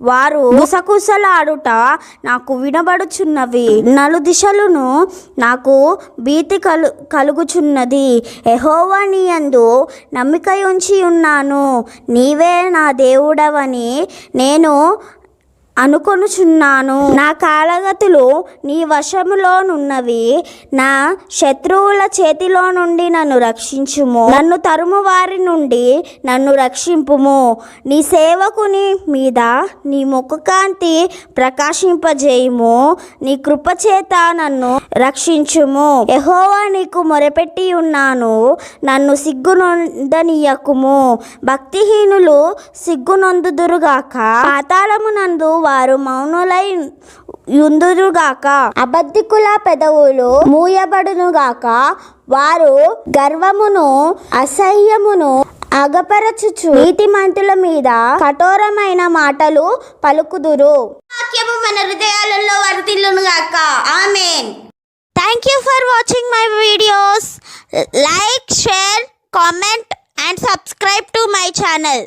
వారు గుసగుసలాడుట నాకు వినబడుచున్నవి, నలుదిశలను నాకు భీతి కలుగుచున్నది. యెహోవా నీ యందు నమ్మిక ఉంచి ఉన్నాను, నీవే నా దేవుడవని నేను అనుకొనుచున్నాను. నా కాలగతులు నీ వశములోనున్నవి, నా శత్రువుల చేతిలో నుండి నన్ను రక్షించుము. నన్ను తరుము వారి నుండి నన్ను రక్షింపుము. నీ సేవకుని మీద నీ ముఖకాంతి ప్రకాశింపజేయుము. నీ కృపచేత నన్ను రక్షించుము. యెహోవా నీకు మొరపెట్టి ఉన్నాను, నన్ను సిగ్గునొందనీయకుము. భక్తిహీనులు సిగ్గునొందుదురుగాక, పాతాళమునందు వారు మౌనులై యుందురుగాక. అబద్ధికుల పెదవులు మూయబడునుగాక, వారు గర్వమును అసహ్యమును అగపరచుచు నీతిమంతుల మీద కఠోరమైన మాటలు పలుకుదురు. వాక్యము మన హృదయాలలో వర్ధిల్లును గాక. Amen. Thank you for watching my videos. Like, share, comment and subscribe to my channel.